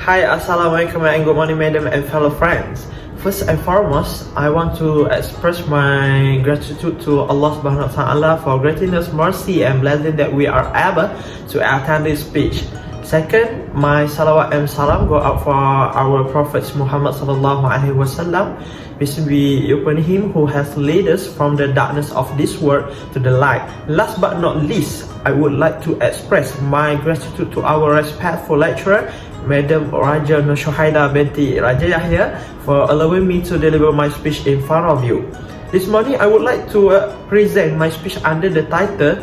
Hi, Assalamualaikum and good morning, madam and fellow friends. First and foremost, I want to express my gratitude to Allah Subhanahu wa Ta'ala for granting us mercy and blessing that we are able to attend this speech. Second, my salawat and salam go out for our Prophet Muhammad Sallallahu Alaihi Wasallam. Peace be upon him who has led us from the darkness of this world to the light. Last but not least, I would like to express my gratitude to our respectful lecturer, Madam Raja Nur SYUHAIDA Binti Raja Yahya, for allowing me to deliver my speech in front of you. This morning, I would like to present my speech under the title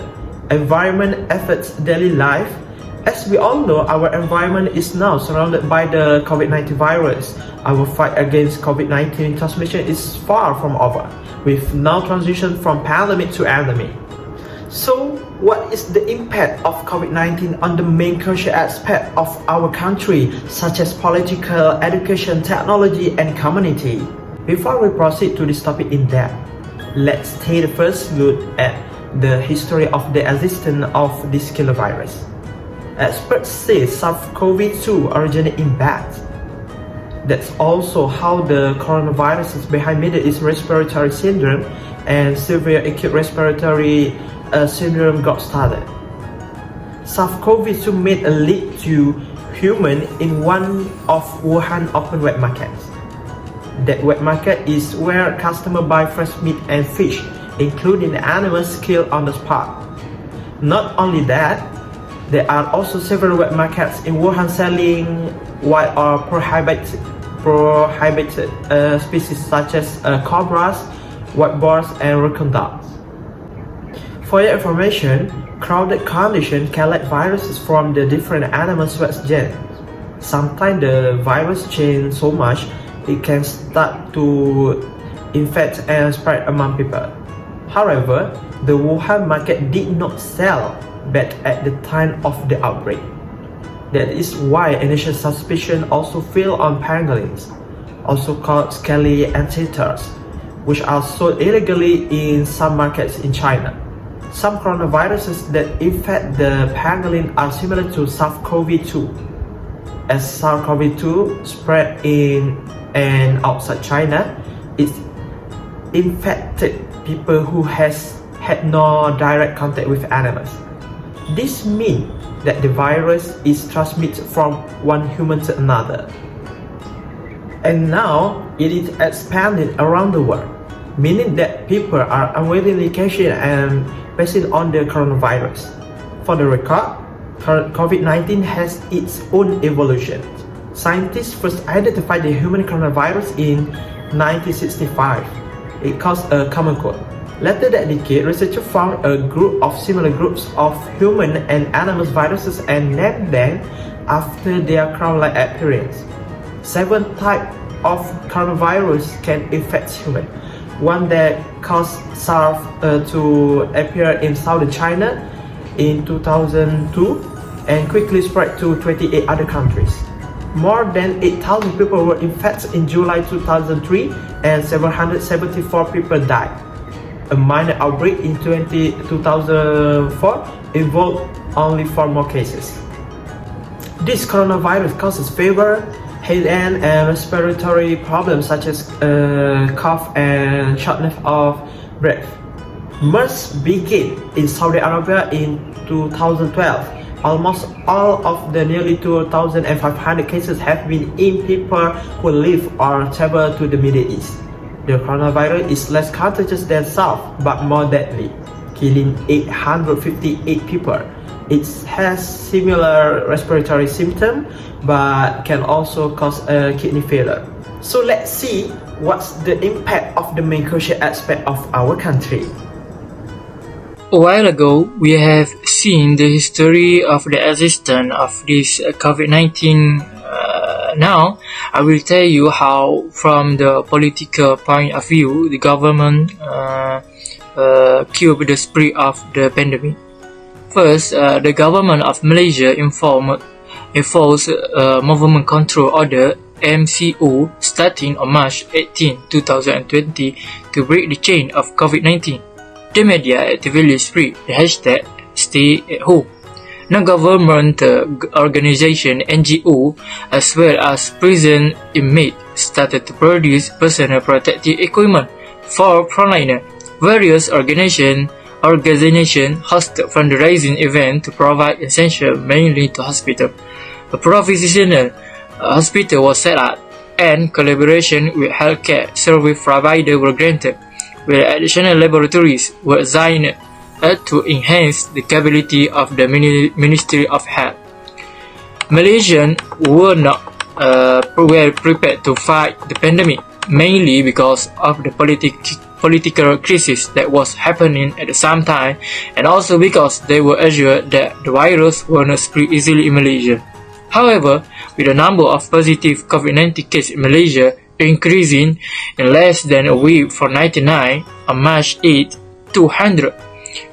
Environment Affects Daily Life. As we all know, our environment is now surrounded by the COVID-19 virus. Our fight against COVID-19 transmission is far from over. We've now transitioned from pandemic to endemic. So, what is the impact of COVID-19 on the main cultural aspect of our country, such as political, education, technology, and community? Before we proceed to this topic in depth, let's take the first look at the history of the existence of this killer virus. Experts say SARS-CoV-2 originated in bats. That's also how the coronavirus behind Middle East respiratory syndrome and severe acute respiratory syndrome got started. SARS-CoV-2 made a leap to human in one of Wuhan open wet markets. That wet market is where customers buy fresh meat and fish, including the animals killed on the spot. Not only that, there are also several wet markets in Wuhan selling wild or prohibited species such as cobras, white boars, and raccoon dogs. For your information, crowded conditions can let viruses from the different animals' sweat gene. Sometimes the virus changes so much it can start to infect and spread among people. However, the Wuhan market did not sell bad at the time of the outbreak. That is why initial suspicion also fell on pangolins, also called scaly anteaters, which are sold illegally in some markets in China. Some coronaviruses that infect the pangolin are similar to SARS-CoV-2. As SARS-CoV-2 spread in and outside China, it infected people who has had no direct contact with animals. This means that the virus is transmitted from one human to another. And now it is expanding around the world, meaning that people are unwittingly catching and passing on the coronavirus. For the record, COVID-19 has its own evolution. Scientists first identified the human coronavirus in 1965. It caused a common cold. Later that decade, researchers found a group of similar groups of human and animal viruses and named them after their crown-like appearance. 7 types of coronavirus can infect humans. One that caused SARS to appear in southern China in 2002 and quickly spread to 28 other countries. More than 8,000 people were infected in July 2003 and 774 people died. A minor outbreak in 2004 involved only 4 more cases. This coronavirus causes fever, headache, and respiratory problems such as cough and shortness of breath. MERS began in Saudi Arabia in 2012. Almost all of the nearly 2,500 cases have been in people who live or travel to the Middle East. The coronavirus is less contagious than SARS but more deadly, killing 858 people. It has similar respiratory symptoms but can also cause a kidney failure. So let's see what's the impact of the main cultural aspect of our country. A while ago, we have seen the history of the existence of this COVID-19. Now, I will tell you how, from the political point of view, the government curbed the spread of the pandemic. First, the government of Malaysia enforced Movement Control Order (MCO) starting on March 18, 2020 to break the chain of COVID-19. The media actively spread the hashtag "Stay at Home." non-government organization (NGO) as well as prison inmates started to produce personal protective equipment for frontliners. Various organizations hosted fundraising events to provide essentials mainly to hospitals. A provisional hospital was set up, and collaboration with healthcare service providers were granted, where additional laboratories were assigned to enhance the capability of the Ministry of Health. Malaysians were not well prepared to fight the pandemic, mainly because of the political crisis that was happening at the same time, and also because they were assured that the virus would not spread easily in Malaysia. However, with the number of positive COVID-19 cases in Malaysia increasing in less than a week from 99 on March 8 to 100,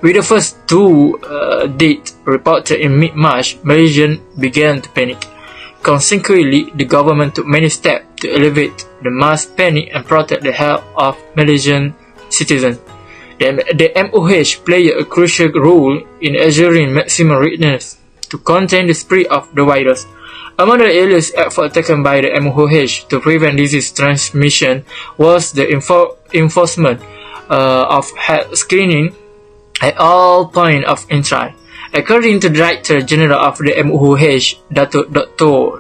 with the first two dates reported in mid-March, Malaysians began to panic. Consequently, the government took many steps to alleviate the mass panic and protect the health of Malaysian citizens. The MOH played a crucial role in assuring maximum readiness to contain the spread of the virus. Among the earliest efforts taken by the MOH to prevent disease transmission was the enforcement of health screening at all points of entry. According to the Director General of the MOH, Dr.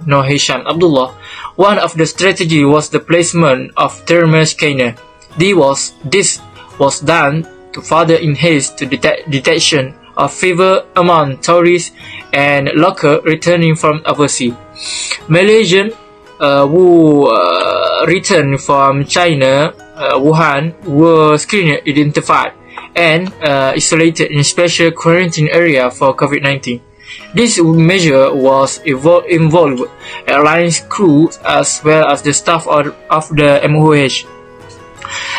Noor Abdullah, one of the strategies was the placement of thermal scanner. This was done to further enhance the detection of fever among tourists and locals returning from overseas. Malaysians who returned from China, Wuhan, were screened, identified, and isolated in special quarantine area for COVID-19. This measure was involved airlines crew as well as the staff of the MOH.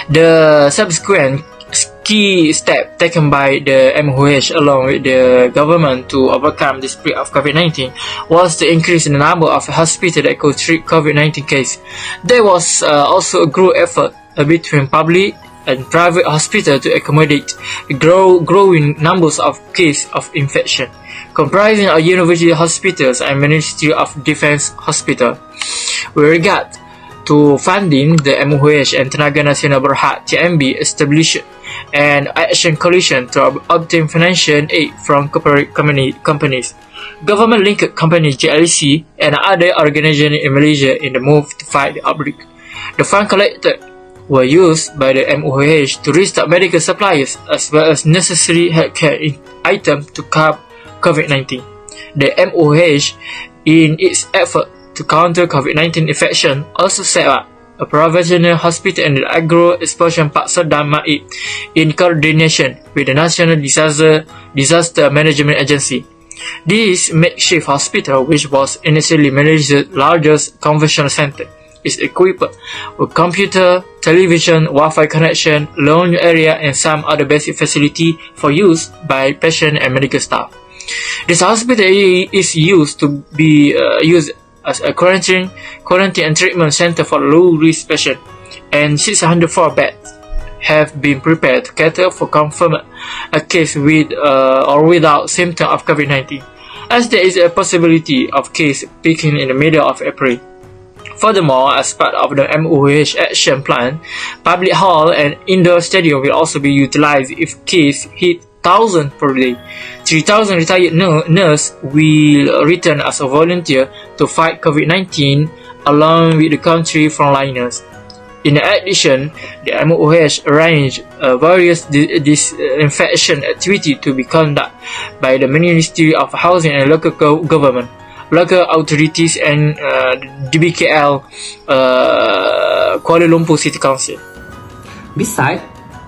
The subsequent key step taken by the MOH along with the government to overcome the spread of COVID-19 was to increase the number of hospitals that could treat COVID-19 cases. There was also a group effort between public and private hospitals to accommodate growing numbers of cases of infection, comprising of university hospitals and Ministry of Defence hospital. With regard to funding, the MOH and Tenaga Nasional Berhad (TNB) established an action coalition to obtain financial aid from corporate companies, government-linked companies GLC, and other organizations in Malaysia in the move to fight the outbreak. The funds collected were used by the MOH to restock medical supplies as well as necessary healthcare items to curb COVID-19. The MOH, in its effort to counter COVID-19 infection, also set up a provisional hospital in the Agro-Explosion Park Serdang Maib in coordination with the National Disaster Management Agency. This makeshift hospital, which was initially Malaysia's largest conventional center, is equipped with computer, television, Wi-Fi connection, lounge area, and some other basic facility for use by patient and medical staff. This hospital is used to be used as a quarantine and treatment center for low-risk patients, and 604 beds have been prepared to cater for confirmed case with or without symptoms of COVID-19, as there is a possibility of case peaking in the middle of April. Furthermore, as part of the MOH action plan, public hall and indoor stadium will also be utilized if case hit 1,000 per day. 3,000 retired nurses will return as a volunteer to fight COVID-19 along with the country frontliners. In addition, the MOH arranged various disinfection activities to be conducted by the Ministry of Housing and Local Government, local authorities, and DBKL Kuala Lumpur City Council. Besides,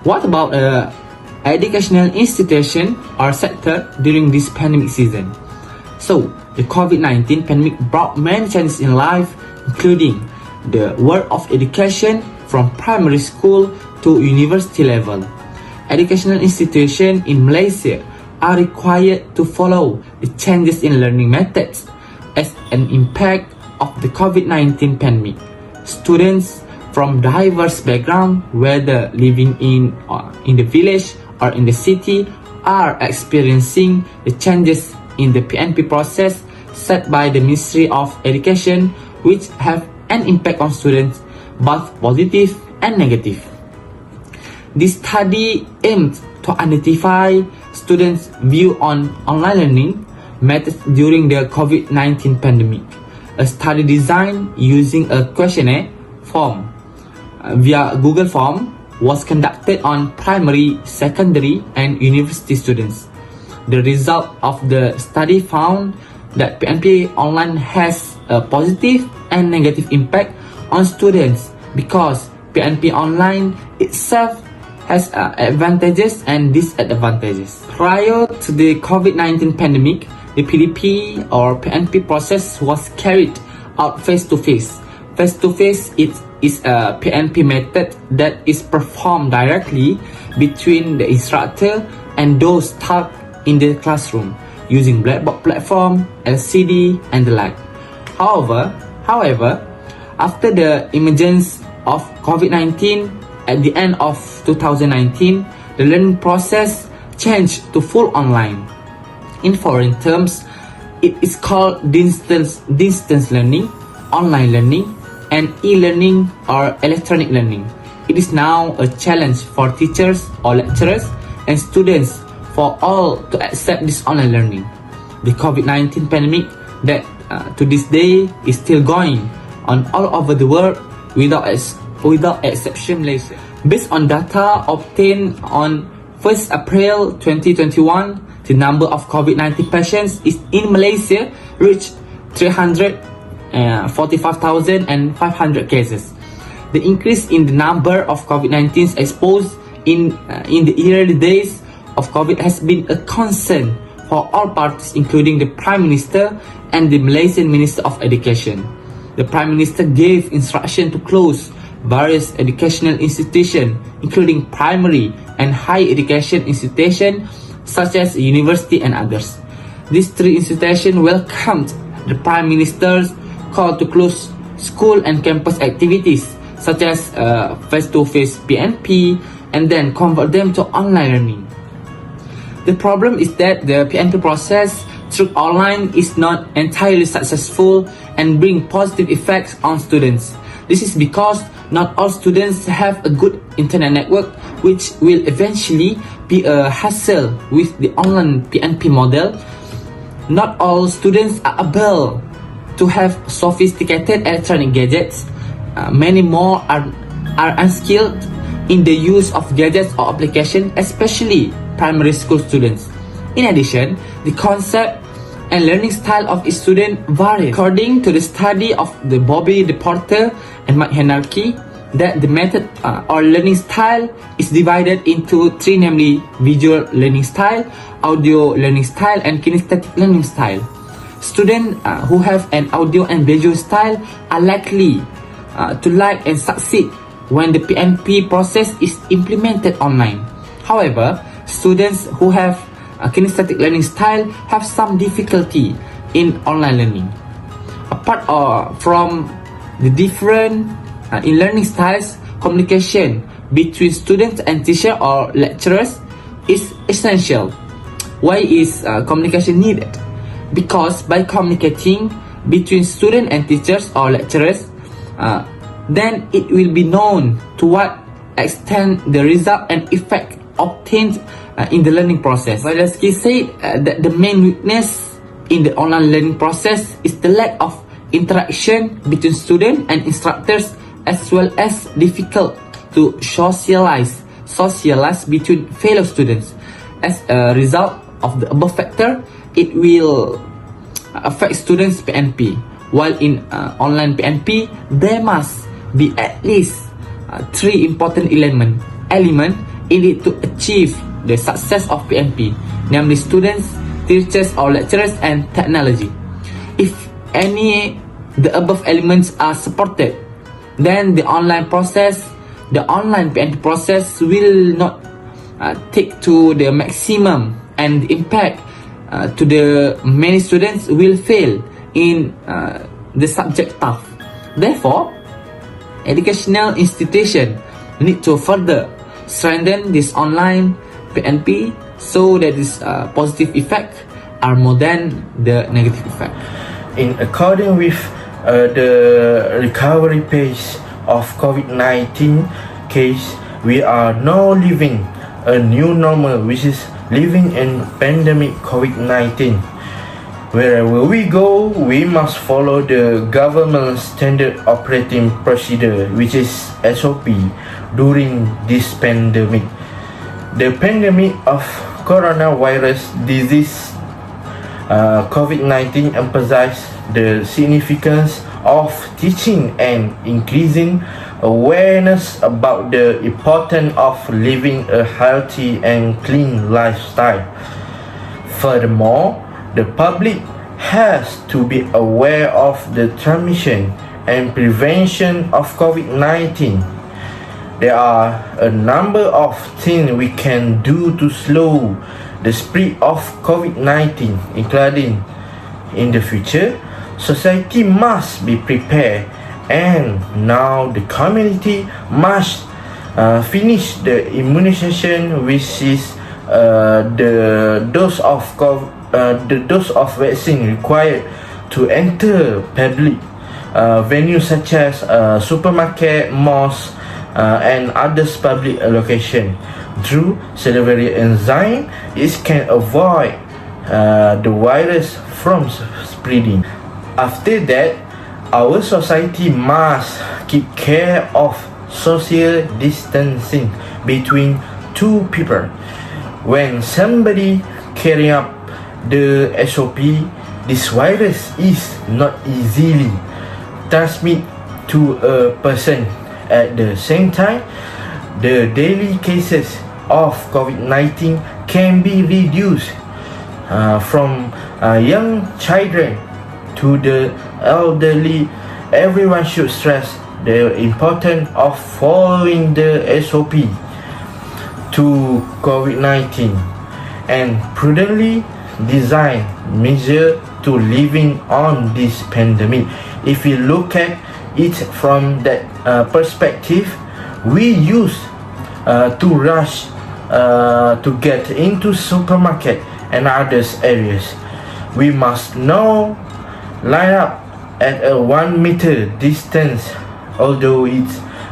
what about educational institution or sector during this pandemic season? So, the COVID-19 pandemic brought many changes in life, including the world of education from primary school to university level. Educational institutions in Malaysia are required to follow the changes in learning methods as an impact of the COVID-19 pandemic. Students from diverse backgrounds, whether living in the village or in the city, are experiencing the changes in the PNP process set by the Ministry of Education, which have an impact on students, both positive and negative. This study aimed to identify students' view on online learning methods during the COVID-19 pandemic. A study designed using a questionnaire form via Google Form was conducted on primary, secondary, and university students. The result of the study found that PNP online has a positive and negative impact on students because PNP online itself has advantages and disadvantages. Prior to the COVID-19 pandemic, the PDP or PNP process was carried out face-to-face. Face-to-face is a PNP method that is performed directly between the instructor and those stuck in the classroom using blackboard platform, LCD, and the like. However, after the emergence of COVID-19 at the end of 2019, the learning process changed to full online. In foreign terms, it is called distance learning, online learning, and e-learning or electronic learning. It is now a challenge for teachers or lecturers and students for all to accept this online learning. The COVID-19 pandemic that to this day is still going on all over the world without exception. Based on data obtained on 1st April 2021, the number of COVID-19 patients is in Malaysia reached 345,500 cases. The increase in the number of COVID-19 exposed in the early days of COVID has been a concern for all parties, including the Prime Minister and the Malaysian Minister of Education. The Prime Minister gave instruction to close various educational institutions, including primary and higher education institutions such as university and others. These three institutions welcomed the Prime Minister's call to close school and campus activities such as face-to-face PNP and then convert them to online learning. The problem is that the PNP process through online is not entirely successful and bring positive effects on students. This is because not all students have a good internet network, which will eventually be a hassle with the online PNP model. Not all students are able to have sophisticated electronic gadgets. Many more are unskilled in the use of gadgets or applications, especially primary school students. In addition, the concept and learning style of each student vary. According to the study of the Bobby Porter and Mike Henarchy, that the method or learning style is divided into three, namely visual learning style, audio learning style, and kinesthetic learning style. Students who have an audio and visual style are likely to like and succeed when the PNP process is implemented online. However, students who have a kinesthetic learning style have some difficulty in online learning. Apart from the different in learning styles, communication between students and teacher or lecturers is essential. Why is communication needed? Because by communicating between students and teachers or lecturers, then it will be known to what extent the result and effect obtained in the learning process. Valinsky said that the main weakness in the online learning process is the lack of interaction between students and instructors, as well as difficult to socialize between fellow students. As a result of the above factor, it will affect students' PNP. While in online PNP, there must be at least three important elements in it to achieve the success of PNP, namely students, teachers or lecturers, and technology. If any the above elements are supported, then the online PNP process will not take to the maximum, and the impact to the many students will fail in the subject task. Therefore, educational institutions need to further strengthen this online PNP so that this positive effect are more than the negative effect. In accordance with the recovery pace of COVID-19 case, we are now living a new normal, which is living in pandemic COVID-19. Wherever we go, we must follow the government standard operating procedure, which is SOP, during this pandemic. The pandemic of coronavirus disease COVID-19 emphasizes the significance of teaching and increasing awareness about the importance of living a healthy and clean lifestyle. Furthermore, the public has to be aware of the transmission and prevention of COVID-19. There are a number of things we can do to slow the spread of COVID-19, including in the future, society must be prepared, and now the community must finish the immunization, which is the dose of vaccine required to enter public venues such as supermarket, malls, and others public location. Through cellular enzyme, it can avoid the virus from spreading. After that, our society must keep care of social distancing between two people. When somebody carry up the SOP, this virus is not easily transmitted to a person. At the same time, the daily cases of COVID-19 can be reduced from young children to the elderly. Everyone should stress the importance of following the SOP to COVID-19 and prudently design measures to living on this pandemic. If we look at it from that perspective, we used to rush to get into supermarket and other areas. We must now line up at a 1 meter distance. Although it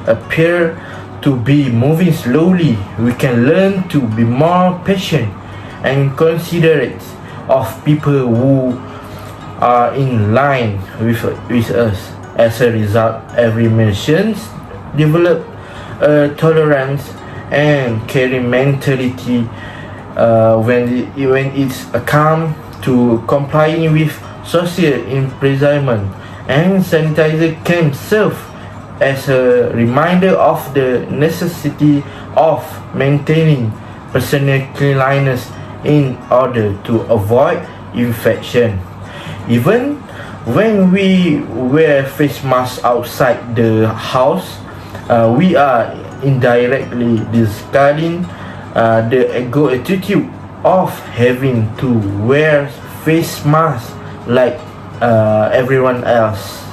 appears to be moving slowly, we can learn to be more patient and considerate of people who are in line with us. As a result, every nation develop tolerance and caring mentality when it's come to complying with social imprisonment, and sanitizer can serve as a reminder of the necessity of maintaining personal cleanliness in order to avoid infection. Even when we wear face masks outside the house, we are indirectly discarding the ego attitude of having to wear face masks like everyone else.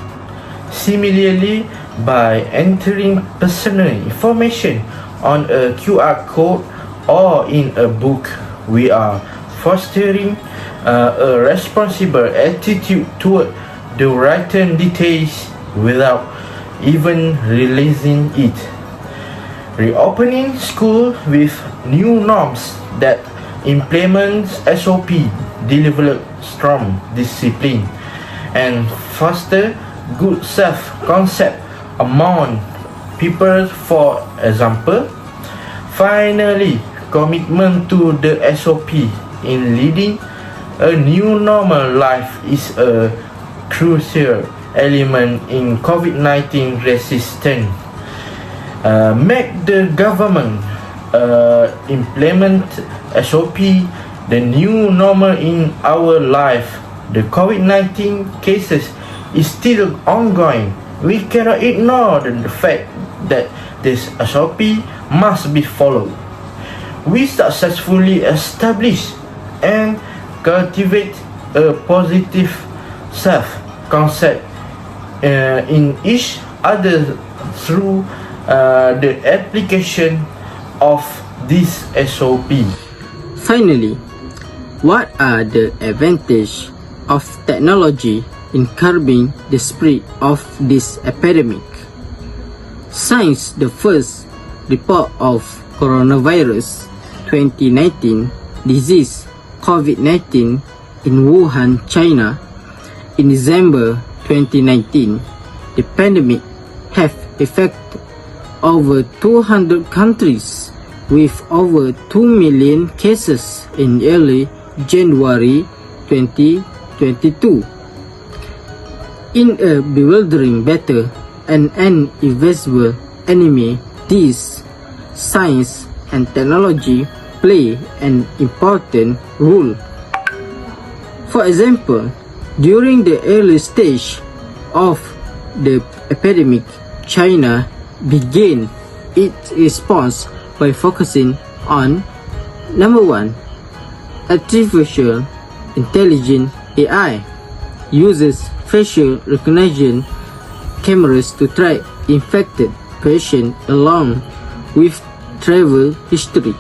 Similarly, by entering personal information on a QR code or in a book, we are fostering a responsible attitude toward the written details without even realizing it. Reopening school with new norms that implement SOP, develop strong discipline, and foster good self-concept among people. For example, finally, commitment to the SOP in leading a new normal life is a crucial element in COVID-19 resistance. Make the government implement SOP, the new normal in our life. The COVID-19 cases is still ongoing. We cannot ignore the fact that this SOP must be followed. We successfully establish and cultivate a positive self-concept in each other through the application of this SOP. Finally, What are the advantages of technology in curbing the spread of this epidemic? Since the first report of coronavirus 2019 disease COVID-19 in Wuhan, China, in December 2019, the pandemic have affected over 200 countries with over 2 million cases in early January 2022. In a bewildering battle and an invisible enemy, these science and technology play an important role. For example, during the early stage of the epidemic, China began its response by focusing on number 1, artificial intelligence AI uses facial recognition cameras to track infected patients along with travel history.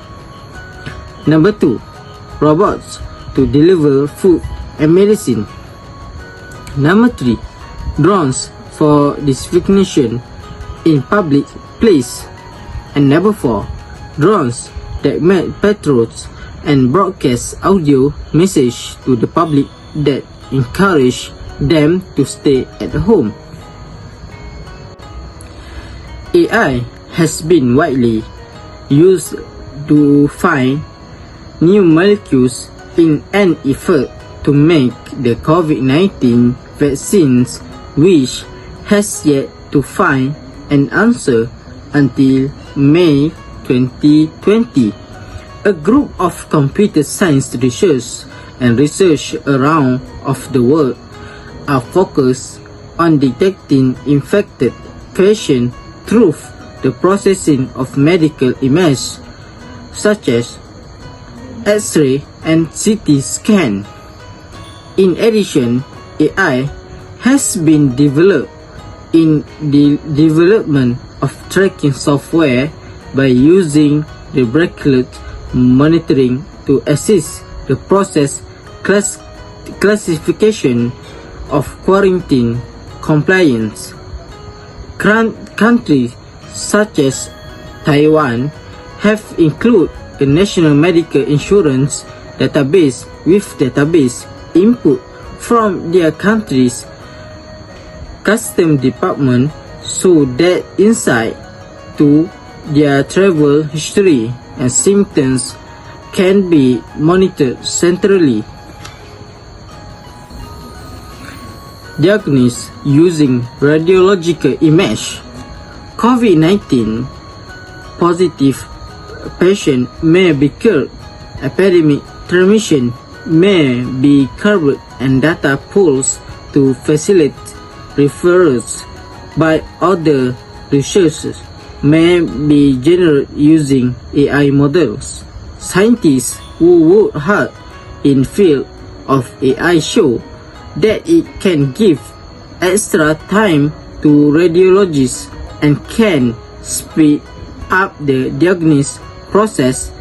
Number 2, robots to deliver food and medicine. Number 3, drones for disinfection in public place. And number 4, drones that make patrols and broadcast audio message to the public that encourage them to stay at home. AI has been widely used to find new molecules in an effort to make the COVID-19 vaccines, which has yet to find an answer until May 2020. A group of computer science researchers and research around of the world are focused on detecting infected patients through the processing of medical images such as X-ray and CT scan. In addition, AI has been developed in the development of tracking software by using the BACHELOR monitoring to assist the process classification of quarantine compliance. Countries such as Taiwan have included the National Medical Insurance database with database input from their country's custom department so that insight to their travel history and symptoms can be monitored centrally. Diagnosis using radiological image. COVID-19 positive patient may be cured, epidemic transmission may be curbed, and data pools to facilitate referrals by other researchers may be generated using AI models. Scientists who work hard in field of AI show that it can give extra time to radiologists and can speed up the diagnosis process,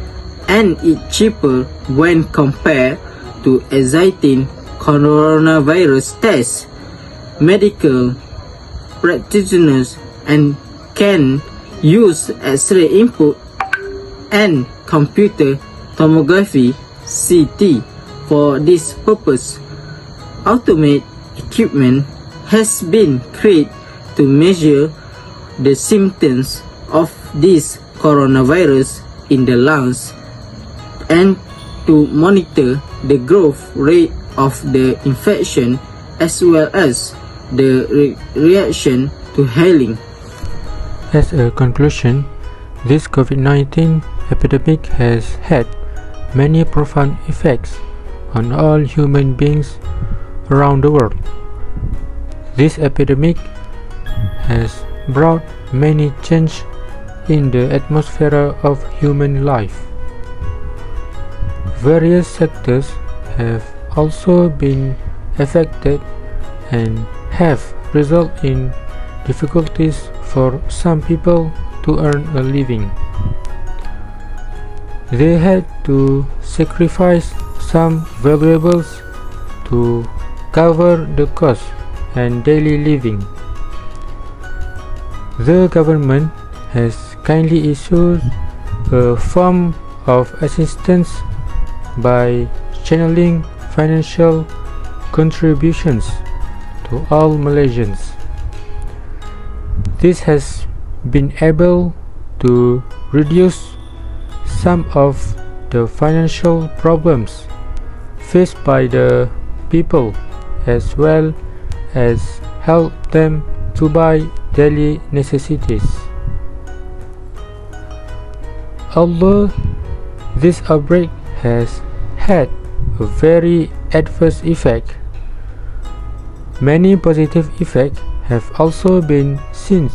and it's cheaper when compared to existing coronavirus tests. Medical practitioners and can use X-ray input and computer tomography CT for this purpose. Automated equipment has been created to measure the symptoms of this coronavirus in the lungs and to monitor the growth rate of the infection as well as the reaction to healing. As a conclusion, this COVID-19 epidemic has had many profound effects on all human beings around the world. This epidemic has brought many changes in the atmosphere of human life. Various sectors have also been affected and have resulted in difficulties for some people to earn a living. They had to sacrifice some valuables to cover the cost and daily living. The government has kindly issued a form of assistance by channeling financial contributions to all Malaysians. This has been able to reduce some of the financial problems faced by the people, as well as help them to buy daily necessities. Although this outbreak has had a very adverse effect, many positive effects have also been seen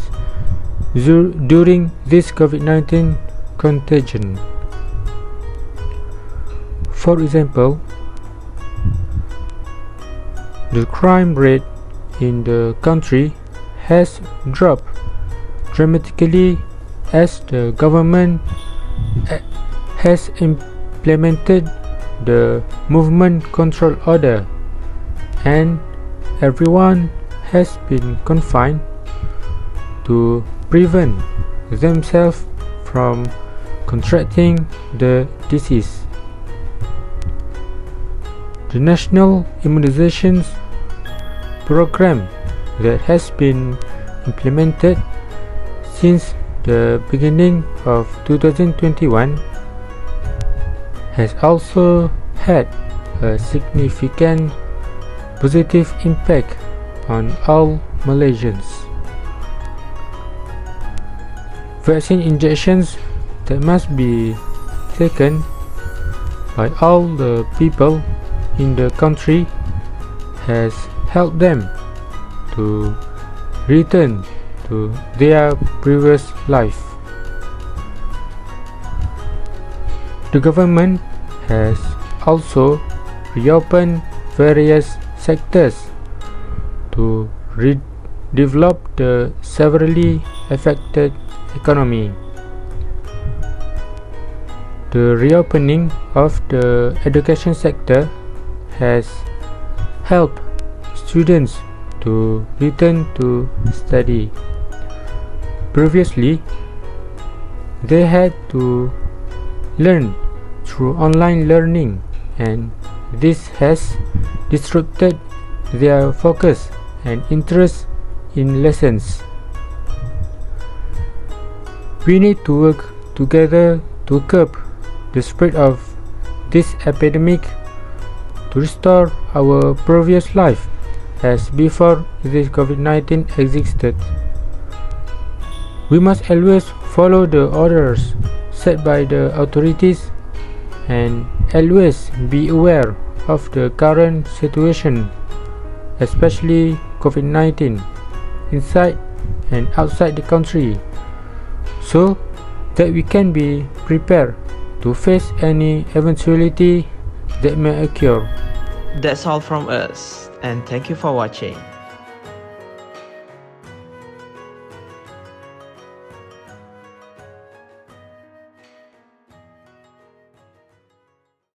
during this COVID-19 contagion. For example, the crime rate in the country has dropped dramatically as the government has implemented the movement control order and everyone has been confined to prevent themselves from contracting the disease. The national immunization program that has been implemented since the beginning of 2021 has also had a significant positive impact on all Malaysians. Vaccine injections that must be taken by all the people in the country has helped them to return to their previous life. The government has also reopened various sectors to redevelop the severely affected economy. The reopening of the education sector has helped students to return to study. Previously, they had to learn through online learning, and this has disrupted their focus and interest in lessons. We need to work together to curb the spread of this epidemic to restore our previous life as before this COVID-19 existed. We must always follow the orders set by the authorities and always be aware of the current situation, especially COVID-19 inside and outside the country, so that we can be prepared to face any eventuality that may occur. That's all from us, and thank you for watching.